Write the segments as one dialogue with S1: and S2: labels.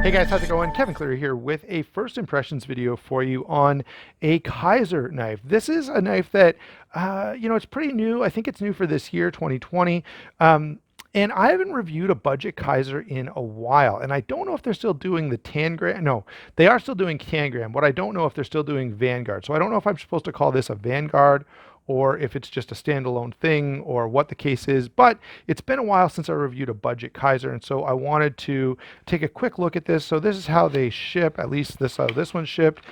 S1: Hey guys, how's it going? Kevin Cleary here with a first impressions video for you on a Kizer knife. This is a knife that, it's pretty new. I think it's new for this year, 2020. And I haven't reviewed a budget Kizer in a while. And I don't know if they're still doing the Tangram. No, they are still doing Tangram. What I don't know if they're still doing Vanguard. So I don't know if I'm supposed to call this a Vanguard or if it's just a standalone thing or what the case is, but it's been a while since I reviewed a budget Kizer, and so I wanted to take a quick look at this. So this is how they ship, at least this how this one's shipped.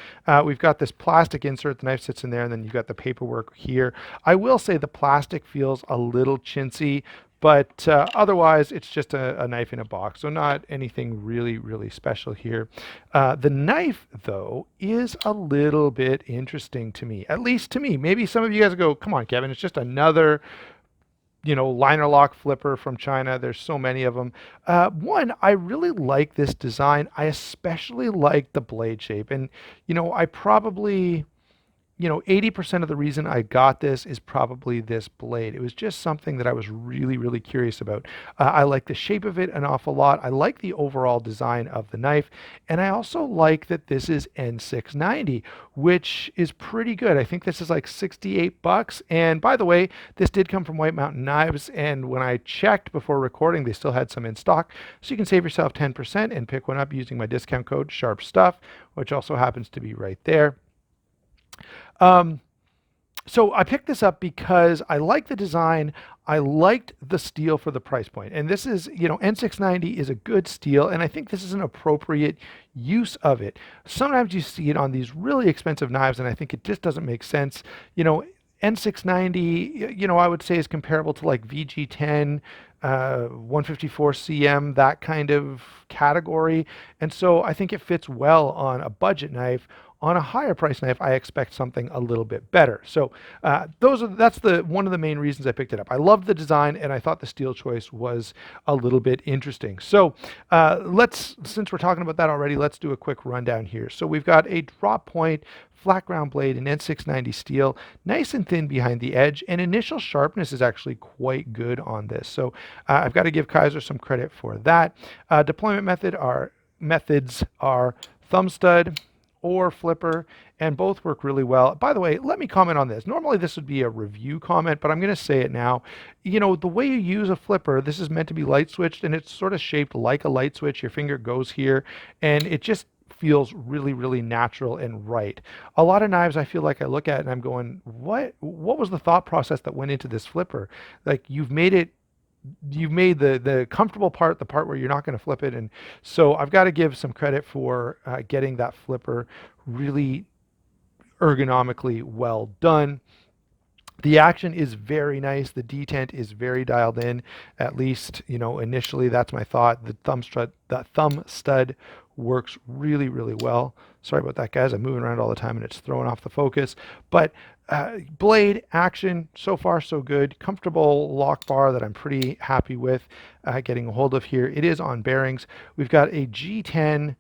S1: We've got this plastic insert, the knife sits in there, and then you've got the paperwork here. I will say the plastic feels a little chintzy, but otherwise it's just a knife in a box, so not anything really, really special here. The knife, though, is a little bit interesting to me, at least to me. Maybe some of you guys go, come on, Kevin, it's just another liner lock flipper from China. There's so many of them. One, I really like this design. I especially like the blade shape. And, I probably, 80% of the reason I got this is probably this blade. It was just something that I was really, really curious about. I like the shape of it an awful lot. I like the overall design of the knife. And I also like that this is N690, which is pretty good. I think this is like 68 bucks. And by the way, this did come from White Mountain Knives. And when I checked before recording, they still had some in stock. So you can save yourself 10% and pick one up using my discount code SHARPSTUFF, which also happens to be right there. So I picked this up because I like the design. I liked the steel for the price point. And this is, N690 is a good steel, and I think this is an appropriate use of it. Sometimes you see it on these really expensive knives, and I think it just doesn't make sense. N690, I would say is comparable to like VG10, 154 cm, that kind of category. And so I think it fits well on a budget knife. On a higher price knife, I expect something a little bit better. So that's one of the main reasons I picked it up. I loved the design, and I thought the steel choice was a little bit interesting. So since we're talking about that already, let's do a quick rundown here. So we've got a drop point, flat ground blade in N690 steel, nice and thin behind the edge, and initial sharpness is actually quite good on this. So I've got to give Kizer some credit for that. Deployment methods are thumb stud or flipper, and both work really well. By the way, let me comment on this. Normally this would be a review comment, but I'm going to say it now. The way you use a flipper, this is meant to be light switched, and it's sort of shaped like a light switch. Your finger goes here, and it just feels really, really natural and right. A lot of knives I feel like I look at and I'm going, what was the thought process that went into this flipper? Like, you've made the comfortable part, the part where you're not going to flip it. And so I've got to give some credit for getting that flipper really ergonomically well done. The action is very nice. The detent is very dialed in, at least, initially that's my thought. The thumb stud works really, really well. Sorry about that, guys. I'm moving around all the time and it's throwing off the focus. But blade action, so far so good. Comfortable lock bar that I'm pretty happy with getting a hold of here. It is on bearings. We've got a G10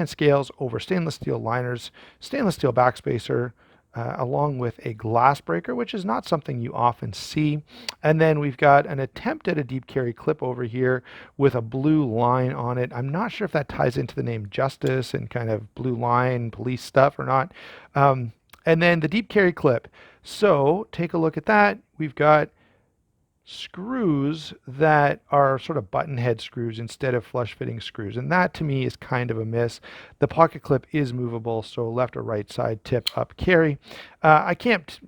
S1: scales over stainless steel liners, stainless steel backspacer, along with a glass breaker, which is not something you often see. And then we've got an attempt at a deep carry clip over here with a blue line on it. I'm not sure if that ties into the name Justice and kind of blue line police stuff or not. And then the deep carry clip. So take a look at that. We've got screws that are sort of button head screws instead of flush fitting screws, and that to me is kind of a miss. The pocket clip is movable, so left or right side tip up carry. I can't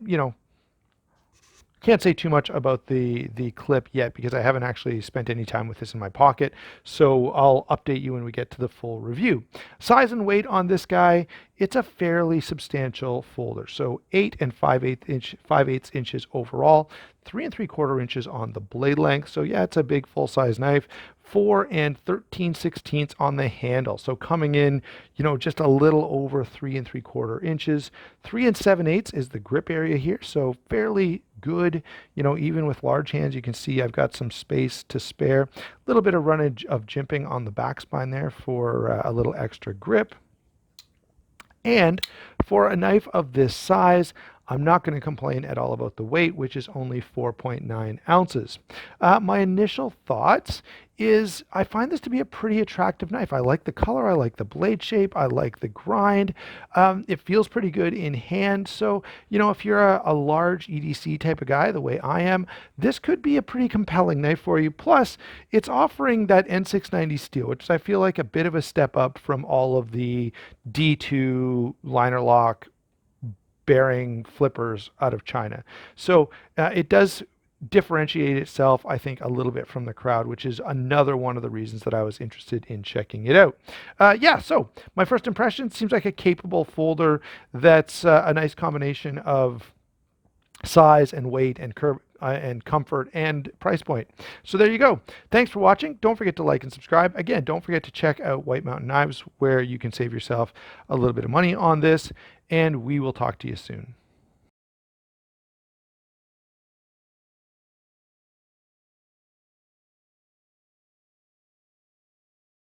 S1: say too much about the clip yet because I haven't actually spent any time with this in my pocket, so I'll update you when we get to the full review. Size and weight on this guy, it's a fairly substantial folder. So 8 5/8 inches overall, 3 3/4 inches on the blade length. So yeah, it's a big full-size knife. 4 13/16 on the handle. So coming in, just a little over 3 3/4 inches. 3 7/8 is the grip area here. So fairly good, even with large hands, you can see I've got some space to spare. A little bit of runnage of jimping on the back spine there for a little extra grip. And for a knife of this size, I'm not going to complain at all about the weight, which is only 4.9 ounces. My initial thoughts is I find this to be a pretty attractive knife. I like the color, I like the blade shape, I like the grind. It feels pretty good in hand. So, if you're a large EDC type of guy, the way I am, this could be a pretty compelling knife for you. Plus, it's offering that N690 steel, which I feel like a bit of a step up from all of the D2 liner lock bearing flippers out of China. So it does differentiate itself, I think, a little bit from the crowd, which is another one of the reasons that I was interested in checking it out. Yeah, so my first impression seems like a capable folder that's a nice combination of size and weight and comfort and price point. So there you go. Thanks for watching. Don't forget to like and subscribe. Again, don't forget to check out White Mountain Knives, where you can save yourself a little bit of money on this, and we will talk to you soon.